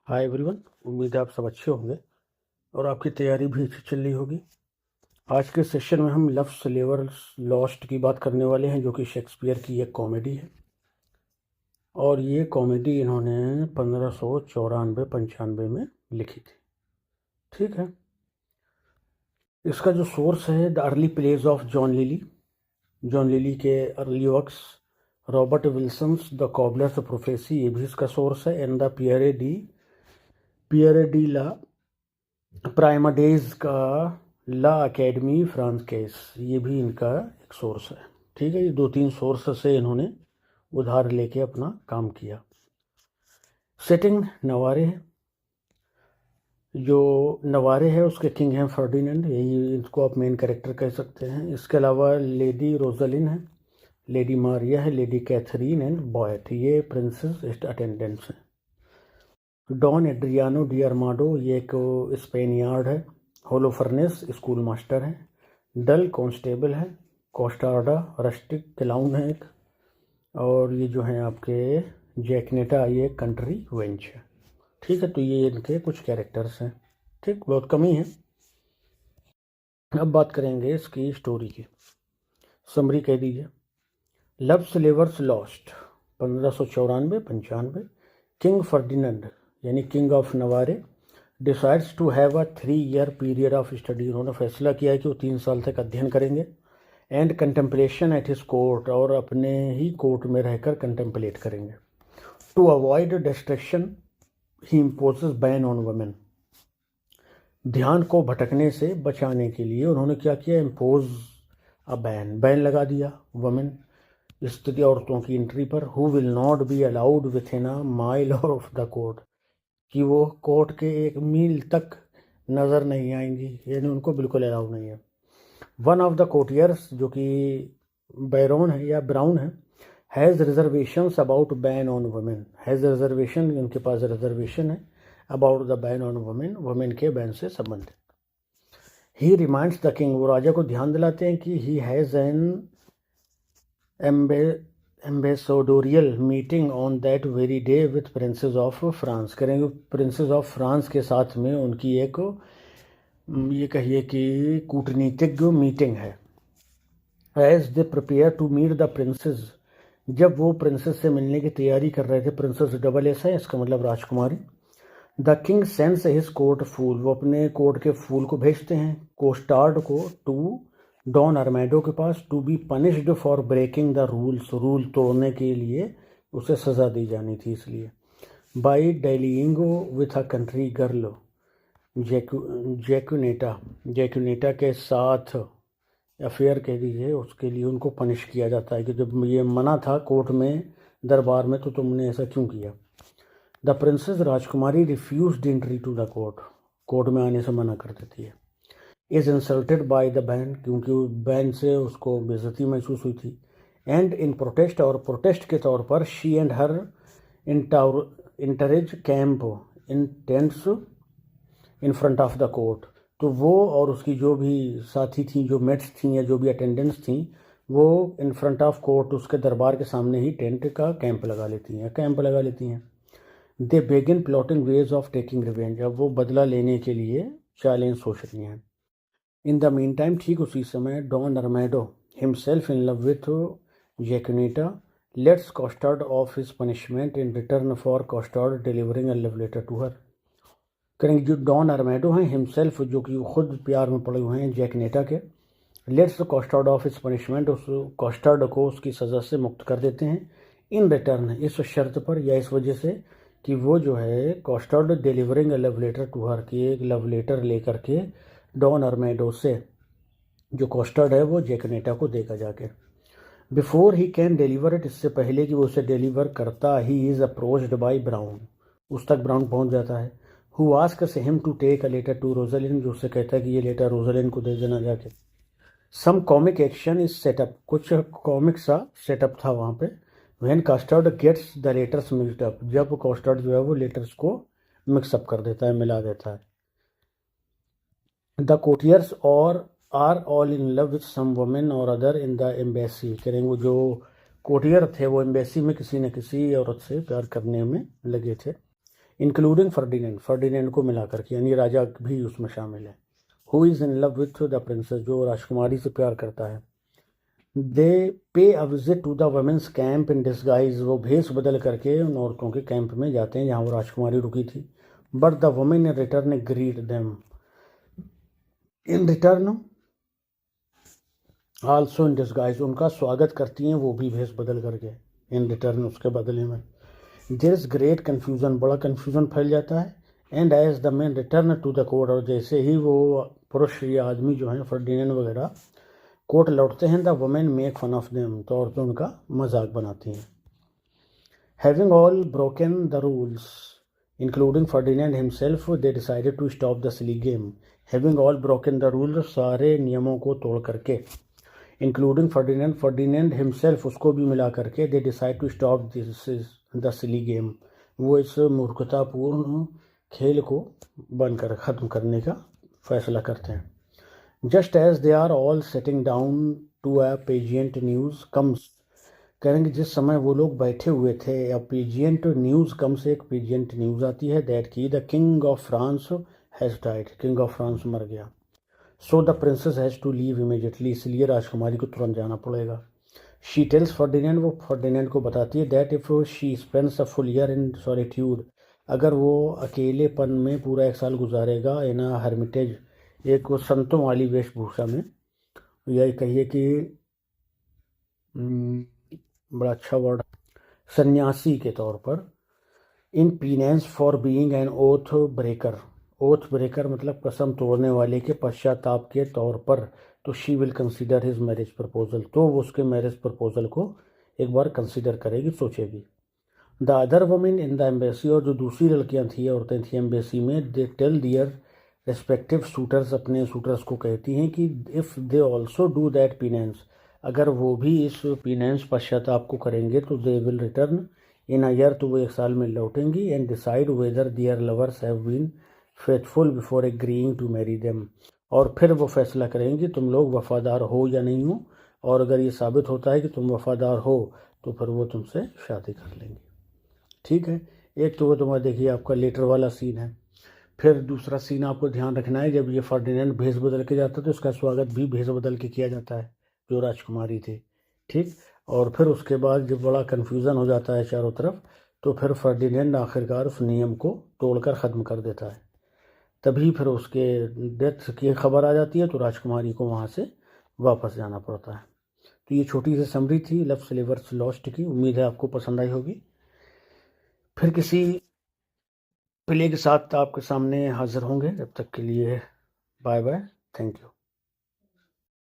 Hi everyone, उम्मीद है आप सब अच्छे होंगे और आपकी तैयारी भी अच्छी चल रही होगी। आज के सेशन में हम लव स्लेवर्स लॉस्ट की बात करने वाले हैं, जो कि शेक्सपियर की एक कॉमेडी है। और ये कॉमेडी इन्होंने 1594-95 में लिखी थी। ठीक है। इसका जो सोर्स है the early plays of John Lyly के early works, Robert Wilson's the cobbler's prophecy, ये भी इसका सोर्स है। And the Pierre de la Primaudaye's का ला अकेडमी फ्रांस केस, ये भी इनका एक सोर्स है। ठीक है, ये 2-3 सोर्स से इन्होंने उधार लेके अपना काम किया। सेटिंग नवारे है। जो नवारे है उसके किंग हैं फर्डिनेंड, यही इनको आप मेन कैरेक्टर कह सकते हैं। इसके अलावा लेडी रोजलिन है, लेडी मारिया है, लेडी कैथरीन एंड बॉयट, ये प्रिंसेस अटेंडेंट्स हैं। डॉन एड्रियानो डी अरमाडो, ये एक स्पेनियार्ड है। होलोफर्नेस स्कूल मास्टर है। डल कांस्टेबल है। कोस्टार्डा रस्टिक क्लाउन है एक। और ये जो है आपके जैकनेटा, ये कंट्री वेंच है। ठीक है, तो ये इनके कुछ कैरेक्टर्स हैं। ठीक, बहुत कम ही है। अब बात करेंगे इसकी स्टोरी की। समरी कह दीजिए। Love's labour's lost 1594-95। King Ferdinand यानी king of Navarre decides to have a 3 year period of study, उन्होंने फैसला किया है कि वो 3 साल तक अध्ययन करेंगे। And contemplation at his court, और अपने ही कोर्ट में रहकर कंटेम्पलेट करेंगे। To avoid distraction he imposes ban on women, ध्यान को भटकने से बचाने के लिए उन्होंने क्या किया, इम्पोज अ बैन लगा दिया वुमेन, स्त्री औरतों की एंट्री पर। Who will not be allowed with in a mile of the court, कि वो कोर्ट के 1 मील तक नज़र नहीं आएंगी, यानी उनको बिल्कुल अलाउ नहीं है। वन ऑफ द कोर्टियर्स, जो कि बैरोन है या ब्राउन है, has reservations about ban on women, has reservation, उनके पास रिजर्वेशन है about the ban on women, women के बैन से संबंधित। ही रिमाइंड्स द किंग, वो राजा को ध्यान दिलाते हैं कि he has an ambassadorial meeting on that very day with princess of France, करेंगे प्रिंसेस ऑफ फ्रांस के साथ में उनकी एक, ये कहिए कि कूटनीतिक मीटिंग है। As they prepare to meet the princess, जब वो प्रिंसेस से मिलने की तैयारी कर रहे थे, प्रिंसेस डबल एस है, इसका मतलब राजकुमारी। The king sends his court fool, वो अपने कोर्ट के फूल को भेजते हैं कोस्टार्ड को टू डॉन अरमैडो के पास, to be punished for breaking the rules, rule तोड़ने के लिए उसे सज़ा दी जानी थी इसलिए। By dallying with a country girl Jaquenetta के साथ अफेयर कह दीजिए, उसके लिए उनको पनिश किया जाता है कि जब ये मना था कोर्ट में दरबार में, तो तुमने ऐसा क्यों किया। द प्रिंसेस राजकुमारी refused entry to the court, court में आने से मना कर देती है। Is insulted by the ban, क्योंकि बैन से उसको बेइज्जती महसूस हुई थी। एंड इन प्रोटेस्ट, और प्रोटेस्ट के तौर पर, she and her entourage camp in tents in front of the court, तो वो और उसकी जो भी साथी थी, जो मेट्स थी या जो भी अटेंडेंट्स थी, वो इन फ्रंट ऑफ कोर्ट, उसके दरबार के सामने ही टेंट का कैंप लगा लेती हैं। They begin plotting ways of taking revenge, अब वो बदला लेने के लिए चालें सोच रही हैं। इन द मीन टाइम, ठीक उसी समय, Don Armado himself in love with Jaquenetta lets Costard off his punishment in return for Costard delivering a love letter to her, करेंगे। जो डॉन अरमैडो हैं हिमसेल्फ, जो कि खुद प्यार में पड़े हुए हैं जैकनेटा के, let's Costard off his punishment, उस कॉस्टार्ड को उसकी सज़ा से मुक्त कर देते हैं। इन रिटर्न, इस शर्त पर या इस वजह से कि वो जो है Costard delivering a love letter to her, की एक लव लेटर लेकर के डॉन अरमैडो से, जो कॉस्टार्ड है वो जैकनेटा को देगा जाके। Before he can deliver it, इससे पहले कि वो उसे डिलीवर करता, he is approached by Berowne, उस तक ब्राउन पहुंच जाता है। Who asks him to take a letter to Rosaline, जो उससे कहता है कि ये लेटर रोजलिन को दे देना जाके। Some comic action is set up, कुछ कॉमिक सा सेटअप था वहाँ पे। When Costard gets the letters mixed up, जब कॉस्टार्ड जो है वो लेटर्स को मिक्सअप कर देता है, मिला देता है। द कोटियर्स और are all in love with some women और अदर इन द एम्बेसी, करेंगे। जो कोटियर थे वो एम्बेसी में किसी न किसी औरत से प्यार करने में लगे थे। इंक्लूडिंग फर्डिनेंड, फर्डिनेंड को मिला करके, यानी राजा भी उसमें शामिल है। Who is in love with the princess, जो राजकुमारी से प्यार करता है। They pay a visit to the women's camp in disguise, वो भेष बदल करके उन औरतों के कैंप में जाते हैं जहाँ वो राजकुमारी रुकी थी। But the women in return greet them, in return also in disguise, उनका स्वागत करती हैं वो भी भेष बदल करके, इन रिटर्न, उसके बदले में। देयर इज ग्रेट कन्फ्यूजन, बड़ा कन्फ्यूजन फैल जाता है। And as the man return to the court, और जैसे ही वो पुरुष या आदमी जो हैं फर्डिनेंड वगैरह कोर्ट लौटते हैं, the women make fun of them, तो औरतें उनका मजाक बनाती हैं। Having all broken the rules including Ferdinand himself, they decided to stop the silly game. Having all broken the rules, सारे नियमों को तोड़ करके, इंक्लूडिंग फर्डिनेंड, फर्डिनेंड हिमसेल्फ, उसको भी मिला करके, they decide to stop this the silly game, वो इस मूर्खतापूर्ण खेल को बंद कर ख़त्म करने का फैसला करते हैं। Just as they are all settling down to a pageant news comes, कहेंगे जिस समय वो लोग बैठे हुए थे, अ पेजियंट न्यूज़ कम से एक पेजियंट न्यूज़ आती है, दैट की the king of France has died, king of France मर गया। So the princess has to leave immediately, इसलिए राजकुमारी को तुरंत जाना पड़ेगा। शी टेल्स फर्डिनेंड, वो फर्डिनेंड को बताती है, that if she spends a full year in solitude, अगर वो अकेलेपन में पूरा 1 साल गुजारेगा, इन अ हर्मिटेज, एक वो संतों वाली वेशभूषा में, यही कहिए कि बड़ा अच्छा वर्ड, सन्यासी के तौर पर, in penance for being an oath breaker, oath breaker मतलब कसम तोड़ने वाले के पश्चाताप के तौर पर, तो she will consider his marriage proposal, तो वो उसके मैरिज प्रपोजल को एक बार कंसिडर करेगी, सोचेगी। The other women in the embassy, और जो दूसरी लड़कियां थी, औरतें थी एम्बेसी में, they tell their respective suitors, अपने सूटर्स को कहती हैं कि if they also do that penance, अगर वो भी इस पीनेंस पश्चाताप को करेंगे, तो they will return in a year, तो वो 1 साल में लौटेंगी। And decide whether their lovers have been faithful before agreeing to Mary them, और फिर वो फैसला करेंगे तुम लोग वफादार हो या नहीं हो, और अगर ये साबित होता है कि तुम वफादार हो, तो फिर वो तुमसे शादी कर लेंगे। ठीक है, एक तो वो तुम्हारा देखिए आपका लेटर वाला सीन है। फिर दूसरा सीन आपको ध्यान रखना है, जब ये फर्डिनेंड भेष बदल के जाता है तो इसका स्वागत भी भेष बदल के किया जाता है, जो राजकुमारी थे। ठीक, और फिर उसके बाद जब बड़ा कन्फ्यूज़न हो जाता है चारों तरफ, तो फिर फर्डिनेंड आखिरकार उस नियम को तोड़कर ख़त्म कर देता है। तभी फिर उसके डेथ की खबर आ जाती है, तो राजकुमारी को वहाँ से वापस जाना पड़ता है। तो ये छोटी सी समरी थी लव सिल्वर्स लॉस्ट की, उम्मीद है आपको पसंद आई होगी। फिर किसी प्ले के साथ आपके सामने हाजिर होंगे, जब तक के लिए बाय बाय, थैंक यू।